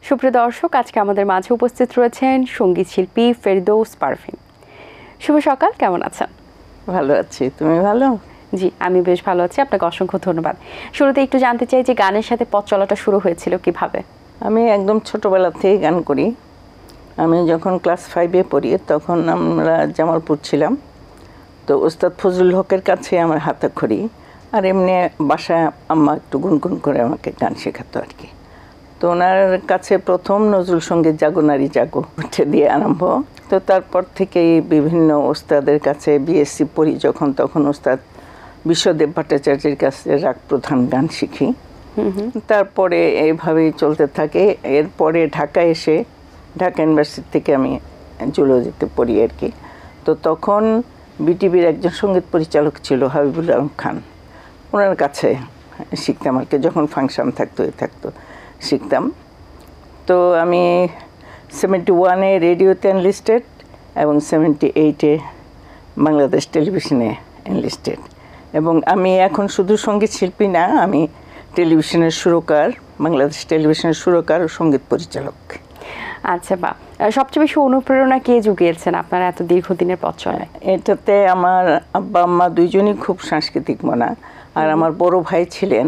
সুপ্রিয় দর্শক, আজকে আমাদের মাঝে উপস্থিত রয়েছেন সঙ্গীত শিল্পী ফেরদৌস পারভীন। শুভ সকাল, কেমন আছেন? ভালো আছি, তুমি ভালো? জি, আমি বেশ ভালো আছি, আপনাকে অসংখ্য ধন্যবাদ। শুরুতে একটু জানতে চাই যে গানের সাথে পথ চলাটা শুরু হয়েছিল কিভাবে? আমি একদম ছোটবেলা থেকে গান করি। আমি যখন ক্লাস 5-এ পড়ি তখন আমরা জামালপুর ছিলাম, তো ওস্তাদ ফজলুল হকের কাছে আমার হাতেখড়ি, আর এমনি বাসায় আম্মা একটু গুনগুন করে আমাকে গান শেখাতো আর কি। তো ওনার কাছে প্রথম নজরুল সঙ্গীত জাগো নারী জাগো উঠে দিয়ে আরম্ভ। তো তারপর থেকেই বিভিন্ন ওস্তাদের কাছে বিএসসি পড়ি যখন, তখন ওস্তাদ বিশ্বদেব ভট্টাচার্যের কাছে রাগ প্রধান গান শিখি। তারপরে এইভাবেই চলতে থাকে। এরপরে ঢাকা এসে ঢাকা ইউনিভার্সিটি থেকে আমি জুলজিতে পড়ি আর কি। তো তখন বিটিভির একজন সঙ্গীত পরিচালক ছিল হাবিবুল আলম খান, ওনার কাছে শিখতাম আর কি। যখন ফাংশন থাকতো শিখতাম। তো আমি 71-এ রেডিওতে এনলিস্টেড এবং 78-এ বাংলাদেশ টেলিভিশনে এনলিস্টেড। এবং আমি এখন শুধু সঙ্গীত শিল্পী না, আমি টেলিভিশনের সুরকার, বাংলাদেশ টেলিভিশনের সুরকার ও সঙ্গীত পরিচালক। আচ্ছা, বা সবচেয়ে বেশি অনুপ্রেরণা কে জুগিয়েছেন আপনার এত দীর্ঘদিনের পথ চলায়? এটাতে আমার আব্বা আম্মা দুইজনই খুব সাংস্কৃতিক মনা, আর আমার বড় ভাই ছিলেন,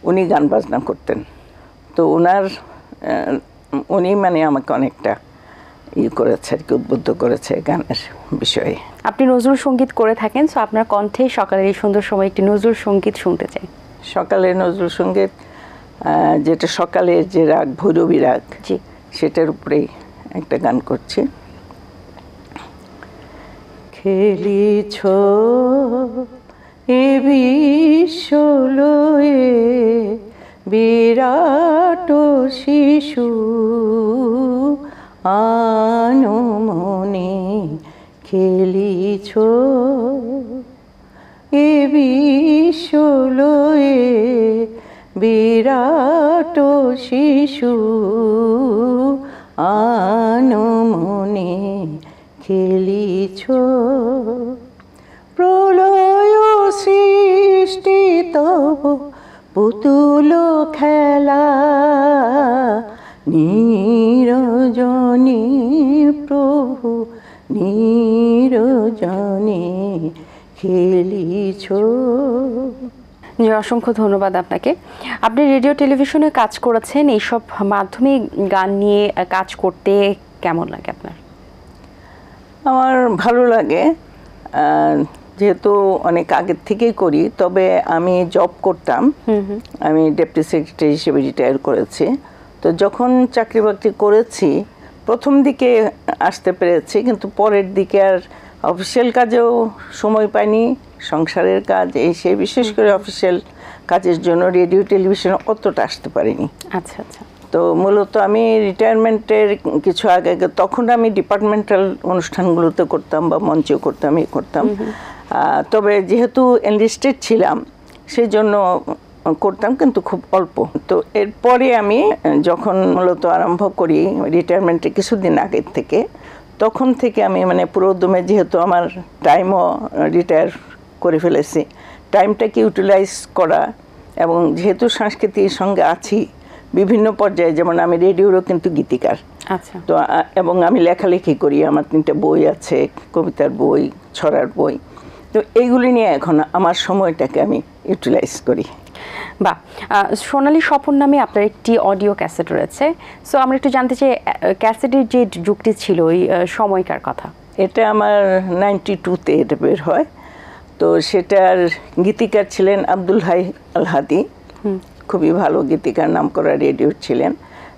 উনি গান বাজনা করতেন। তো উনি মানে আমাকে অনেকটা করেছে আর কি, উদ্বুদ্ধ করেছে গানের বিষয়ে। আপনি নজরুল সঙ্গীত করে থাকেন, সো আপনার কণ্ঠে সকালের এই সুন্দর সময় একটি নজরুল সঙ্গীত শুনতে চাই। সকালের নজরুল সঙ্গীত, যেটা সকালের যে রাগ ভৈরবী রাগ, জি, সেটার উপরেই একটা গান করছি। খেলিছ এ বিশ্বলয়ে বিরাট শিশু আনমনে, খেলিছ এ বিশ্বলয়ে বিরাট শিশু আনমনে, খেলিছ প্রলয় সৃষ্টি তব পুতুল খেলা, নিরজনী প্রভু নিরজনী, খেলিছ। অসংখ্য ধন্যবাদ আপনাকে। আপনি রেডিও টেলিভিশনে কাজ করেছেন, এইসব মাধ্যমে গান নিয়ে কাজ করতে কেমন লাগে আপনার? আমার ভালো লাগে, যেহেতু অনেক আগের থেকেই করি। তবে আমি জব করতাম, আমি ডেপুটি সেক্রেটারি হিসেবে রিটায়ার করেছি। তো যখন চাকরি বাকরি করেছি প্রথম দিকে আসতে পেরেছি, কিন্তু পরের দিকে আর অফিসিয়াল কাজেও সময় পাইনি, সংসারের কাজ এই সেই, বিশেষ করে অফিসিয়াল কাজের জন্য রেডিও টেলিভিশনে অতটা আসতে পারিনি। আচ্ছা আচ্ছা। তো মূলত আমি রিটায়ারমেন্টের কিছু আগে তখন আমি ডিপার্টমেন্টাল অনুষ্ঠানগুলোতে করতাম বা মঞ্চেও করতাম। তবে যেহেতু এনলিস্টেড ছিলাম সেই জন্য করতাম, কিন্তু খুব অল্প। তো এরপরে আমি যখন মূলত আরম্ভ করি রিটায়ারমেন্টের কিছুদিন আগের থেকে, তখন থেকে আমি মানে পুরোদমে, যেহেতু আমার টাইমও রিটায়ার করে ফেলেছি, টাইমটাকে ইউটিলাইজ করা, এবং যেহেতু সংস্কৃতির সঙ্গে আছি বিভিন্ন পর্যায়ে, যেমন আমি রেডিওরও কিন্তু গীতিকার। আচ্ছা। তো এবং আমি লেখালেখি করি, আমার 3টা বই আছে, কবিতার বই, ছড়ার বই। তো এইগুলি নিয়ে এখন আমার সময়টাকে আমি ইউটিলাইজ করি। বা সোনালী স্বপন নামে আপনার একটি অডিও ক্যাসেট রয়েছে, সো আমরা একটু জানতে চাই ক্যাসেটের যে যুগটি ছিল ওই সময়কার কথা। এটা আমার 92-তে এটা বের হয়। তো সেটার গীতিকার ছিলেন আব্দুল হাই আল হাদি, খুবই ভালো গীতিকার, নাম করা রেডিওর ছিলেন।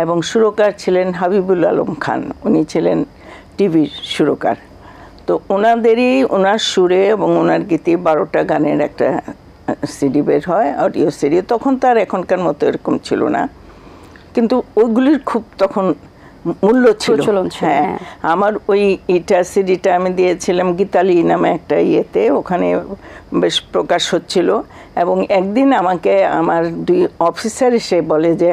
এবং সুরকার ছিলেন হাবিবুল আলম খান, উনি ছিলেন টিভির সুরকার। তো ওনার সুরে এবং ওনার গীতে 12টা গানের একটা সিডি বের হয়, অডিও সিডি। তখন তার এখনকার মতো এরকম ছিল না, কিন্তু ওইগুলির খুব তখন মূল্য ছিল। হ্যাঁ, আমার ওই সিডিটা আমি দিয়েছিলাম গীতালি নামে একটা ইয়েতে, ওখানে বেশ প্রকাশ হচ্ছিল। এবং একদিন আমাকে আমার 2 অফিসার এসে বলে যে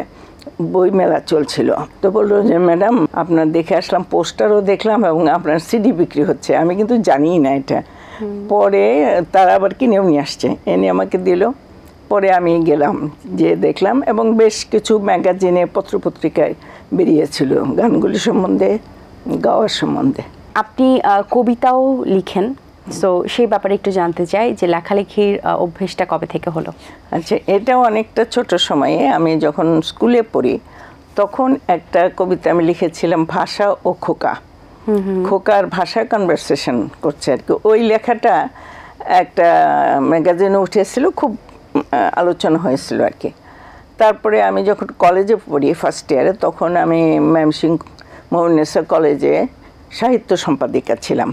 বই মেলা চলছিল, তো বললো যে ম্যাডাম আপনার দেখে আসলাম, পোস্টারও দেখলাম এবং আপনার সিডি বিক্রি হচ্ছে। আমি কিন্তু জানিই না এটা, পরে তারা আবার কিনেও নিয়ে আসছে, এনে আমাকে দিল। পরে আমি গেলাম, যে দেখলাম, এবং বেশ কিছু ম্যাগাজিনে পত্রপত্রিকায় বেরিয়েছিল গানগুলি সম্বন্ধে, গাওয়ার সম্বন্ধে। আপনি কবিতাও লিখেন, সো সেই ব্যাপারে একটু জানতে চাই যে লেখালেখির অভ্যেসটা কবে থেকে হলো? আচ্ছা, এটাও অনেকটা ছোট সময়ে, আমি যখন স্কুলে পড়ি তখন একটা কবিতা আমি লিখেছিলাম, ভাষা ও খোকা। খোকার ভাষা কনভারসেশন করছে আর কি। ওই লেখাটা একটা ম্যাগাজিনে উঠেছিল, খুব আলোচনা হয়েছিল আর কি। তারপরে আমি যখন কলেজে পড়ি ফার্স্ট ইয়ারে, তখন আমি ময়মনসিংহ মোহাম্মদনেসা কলেজে সাহিত্য সম্পাদিকা ছিলাম।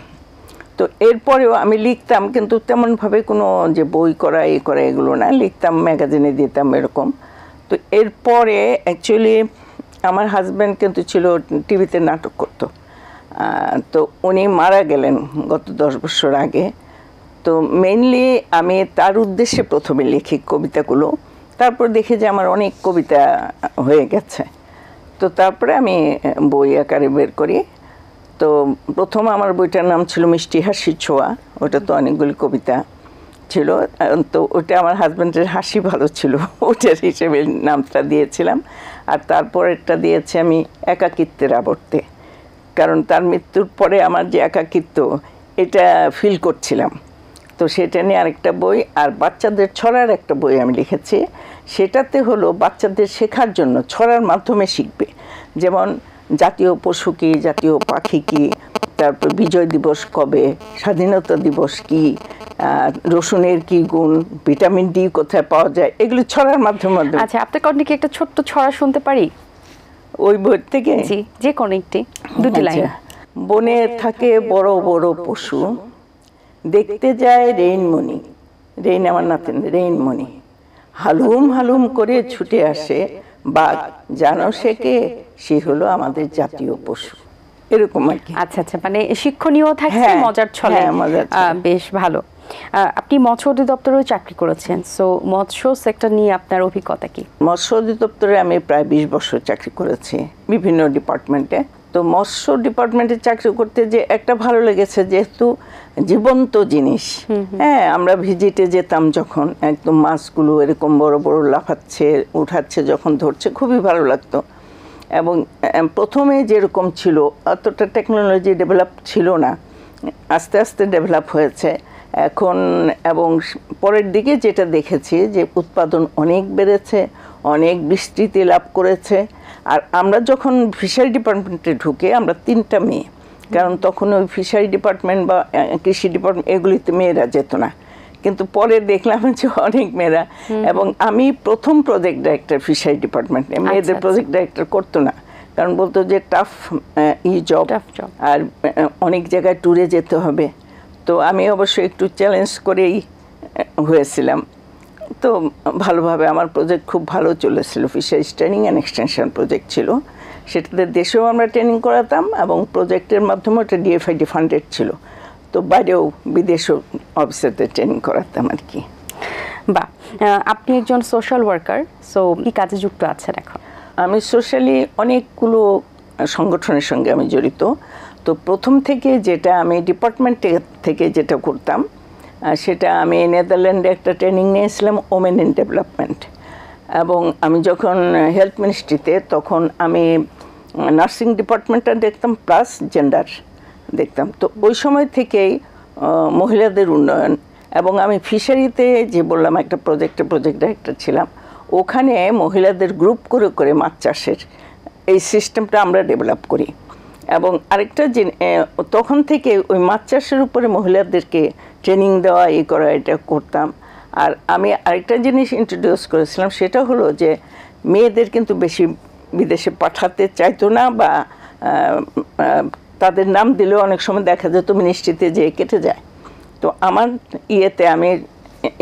তো এরপরেও আমি লিখতাম, কিন্তু তেমনভাবে কোনো যে বই করা এই করা এগুলো না, লিখতাম, ম্যাগাজিনে দিতাম এরকম। তো এরপরে অ্যাকচুয়ালি আমার হাজব্যান্ড কিন্তু ছিল টিভিতে নাটক করতো, তো উনি মারা গেলেন গত 10 বছর আগে। তো মেইনলি আমি তার উদ্দেশ্যে প্রথমে লিখি কবিতাগুলো, তারপর দেখি যে আমার অনেক কবিতা হয়ে গেছে, তো তারপরে আমি বই আকারে বের করি। তো প্রথম আমার বইটার নাম ছিল মিষ্টি হাসির ছোঁয়া, ওটা তো অনেকগুলি কবিতা ছিল। তো ওটা আমার হাজব্যান্ডের হাসি ভালো ছিল, ওটার হিসেবে নামটা দিয়েছিলাম। আর তারপরেরটা দিয়েছি আমি একাকিত্বের আবর্তে, কারণ তার মৃত্যুর পরে আমার যে একাকিত্ব এটা ফিল করছিলাম। তো সেটা নিয়ে আরেকটা বই, আর বাচ্চাদের ছড়ার একটা বই আমি লিখেছি। সেটাতে হলো বাচ্চাদের শেখার জন্য, ছড়ার মাধ্যমে শিখবে, যেমন জাতীয় পশু কী, জাতীয় পাখি কী, তারপর বিজয় দিবস কবে, স্বাধীনতা দিবস কী, রসুনের কী গুণ, ভিটামিন ডি কোথায় পাওয়া যায়, এগুলো ছড়ার মাধ্যমে। আচ্ছা, আপনার কাছে কি একটা ছোট্ট ছড়া শুনতে পারি ওই বই থেকে? জি, যে কোনো একটি, দুটি লাইন। বনে থাকে বড় বড় পশু, দেখতে যায় রেইনমণি, রেইন আমার নাতেন, রেইনমণি, হালুম হালুম করে ছুটে আসে বাঘ, জানো সে কে, সে হলো আমাদের জাতীয় পশু। এরকম আর কি। আচ্ছা আচ্ছা, মানে শিক্ষণীয় থাকছে, মজার ছলে, বেশ ভালো। আপনি মৎস্য অধিদপ্তরেও চাকরি করেছেন, সো মৎস্য সেক্টর নিয়ে আপনার অভিজ্ঞতা কি? মৎস্য অধিদপ্তরে আমি প্রায় 20 বছর চাকরি করেছি বিভিন্ন ডিপার্টমেন্টে। তো মৎস্য ডিপার্টমেন্টে চাকরি করতে যে একটা ভালো লেগেছে, যেহেতু জীবন্ত জিনিস। হ্যাঁ, আমরা ভিজিটে যেতাম যখন, একদম মাছগুলো এরকম বড় বড় লাফাচ্ছে উঠাচ্ছে, যখন ধরছে খুবই ভালো লাগতো। এবং প্রথমে যেরকম ছিল অতটা টেকনোলজি ডেভেলপ ছিল না, আস্তে আস্তে ডেভেলপ হয়েছে এখন। এবং পরের দিকে যেটা দেখেছি যে উৎপাদন অনেক বেড়েছে, অনেক বিস্তৃতি লাভ করেছে। আর আমরা যখন ফিশারি ডিপার্টমেন্টে ঢুকে, আমরা 3টা মেয়ে, কারণ তখন ওই ফিশারি ডিপার্টমেন্ট বা কৃষি ডিপার্টমেন্ট এগুলিতে মেয়েরা যেত না, কিন্তু পরে দেখলাম যে অনেক মেয়েরা। এবং আমি প্রথম প্রজেক্ট ডাইরেক্টর ফিশারি ডিপার্টমেন্টে, মেয়েদের প্রজেক্ট ডাইরেক্টর করতো না, কারণ বলতো যে টাফ জব, আর অনেক জায়গায় ট্যুরে যেতে হবে। তো আমি অবশ্য একটু চ্যালেঞ্জ করেই হয়েছিলাম। তো ভালোভাবে আমার প্রজেক্ট খুব ভালো চলেছিল, fisheries training and extension project ছিল। সেটাতে দেশেও আমরা ট্রেনিং করাতাম, এবং প্রজেক্টের মাধ্যমে ওটা ডিএফআইডি ফান্ডেড ছিল, তো বাইরেও বিদেশেও অফিসারদের ট্রেনিং করাতাম আর কি। বা আপনি একজন সোশ্যাল ওয়ার্কার, সো কি কাজে যুক্ত আছেন এখন? আমি সোশ্যালি অনেকগুলো সংগঠনের সঙ্গে আমি জড়িত। তো প্রথম থেকে যেটা আমি ডিপার্টমেন্ট থেকে যেটা করতাম, সেটা আমি নেদারল্যান্ডে একটা ট্রেনিং নিয়েছিলাম, ওমেন ইন ডেভেলপমেন্ট। এবং আমি যখন হেলথ মিনিস্ট্রিতে, তখন আমি নার্সিং ডিপার্টমেন্টটা দেখতাম, প্লাস জেন্ডার দেখতাম। তো ওই সময় থেকেই মহিলাদের উন্নয়ন, এবং আমি ফিশারিতে যে বললাম একটা প্রজেক্ট ডাইরেক্টর ছিলাম, ওখানে মহিলাদের গ্রুপ করে করে মাছ চাষের এই সিস্টেমটা আমরা ডেভেলপ করি। এবং আরেকটা তখন থেকে ওই মাছ চাষের উপরে মহিলাদেরকে ট্রেনিং দেওয়া, এই করা, এটা করতাম। আর আমি আরেকটা জিনিস ইন্ট্রোডিউস করেছিলাম, সেটা হলো যে মেয়েদের কিন্তু বেশি বিদেশে পাঠাতে চাইতো না, বা তাদের নাম দিলেও অনেক সময় দেখা যেত মিনিস্ট্রিতে যেয়ে কেটে যায়। তো আমার ইয়েতে আমি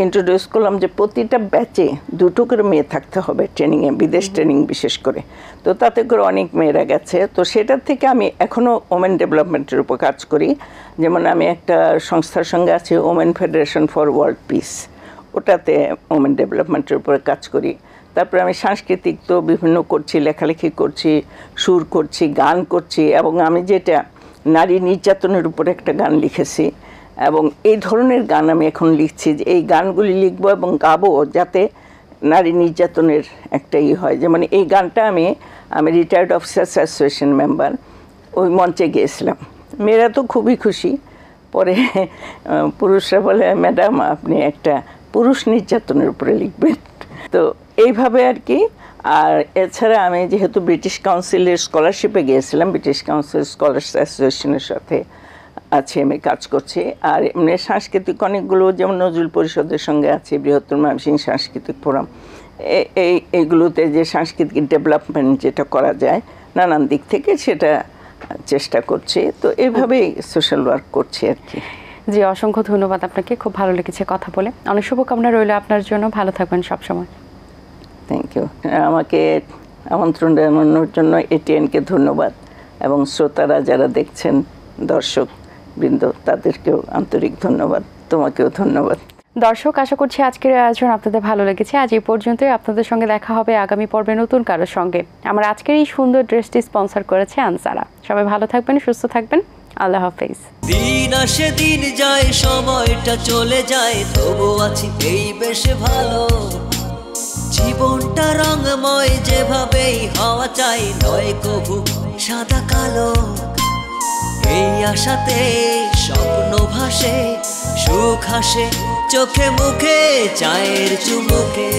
ইন্ট্রোডিউস করলাম যে প্রতিটা ব্যাচে 2টো করে মেয়ে থাকতে হবে ট্রেনিংয়ে, বিদেশ ট্রেনিং বিশেষ করে। তো তাতে করে অনেক মেয়েরা গেছে। তো সেটার থেকে আমি এখনও ওমেন ডেভেলপমেন্টের উপর কাজ করি। যেমন আমি একটা সংস্থার সঙ্গে আছি, women federation for world piece, ওটাতে ওমেন ডেভেলপমেন্টের উপরে কাজ করি। তারপরে আমি সাংস্কৃতিক তো বিভিন্ন করছি, লেখালেখি করছি, সুর করছি, গান করছি। এবং আমি যেটা নারী নির্যাতনের উপরে একটা গান লিখেছি, এবং এই ধরনের গান আমি এখন লিখছি, যে এই গানগুলি লিখবো এবং গাবো, যাতে নারী নির্যাতনের একটা হয়, যেমন এই গানটা আমি রিটায়ার্ড অফিসার্স অ্যাসোসিয়েশন মেম্বার, ওই মঞ্চে গিয়েছিলাম। মেয়েরা তো খুবই খুশি। পরে পুরুষরা বলে, ম্যাডাম আপনি একটা পুরুষ নির্যাতনের উপরে লিখবেন। তো এইভাবে আর কি। আর এছাড়া আমি যেহেতু ব্রিটিশ কাউন্সিলের স্কলারশিপে গিয়েছিলাম, ব্রিটিশ কাউন্সিল স্কলার্স অ্যাসোসিয়েশনের সাথে আছে, আমি কাজ করছি। আর এমনি সাংস্কৃতিক অনেকগুলো, যেমন নজরুল পরিষদের সঙ্গে আছে, বৃহত্তর ময়মনসিংহ সাংস্কৃতিক ফোরাম, এইগুলোতে যে সাংস্কৃতিক ডেভেলপমেন্ট যেটা করা যায় নানান দিক থেকে, সেটা চেষ্টা করছি। তো এইভাবেই সোশ্যাল ওয়ার্ক করছি আর কি। জি, অসংখ্য ধন্যবাদ আপনাকে, খুব ভালো লেগেছে কথা বলে। অনেক শুভকামনা রইল আপনার জন্য, ভালো থাকবেন সবসময়। Thank you. আমাকে আমন্ত্রণ জানানোর জন্য এটিএনকে ধন্যবাদ, এবং শ্রোতারা যারা দেখছেন, দর্শক বৃন্দ, তাদেরকেও আন্তরিক ধন্যবাদ। তোমাকেও ধন্যবাদ। দর্শক, আশা করছি আজকের আয়োজন আপনাদের ভালো লেগেছে। আজ এই পর্যন্তই। আপনাদের সঙ্গে দেখা হবে আগামী পর্বে নতুন কারোর সঙ্গে। আমার আজকের এই সুন্দর ড্রেসটি স্পন্সর করেছে আনসারা। সবাই ভালো থাকবেন, সুস্থ থাকবেন। আল্লাহ হাফেজ। দিন আসে দিন যায়, সময়টা চলে যায়, তবু আছি এই বেশ ভালো। জীবনটা রঙময়, যেভাবেই হওয়া চাই, নয় কবু সাদা কালো। এই আশাতে স্বপ্ন ভাসে, সুখ হাসে চোখে মুখে, চায়ের চুমুকে।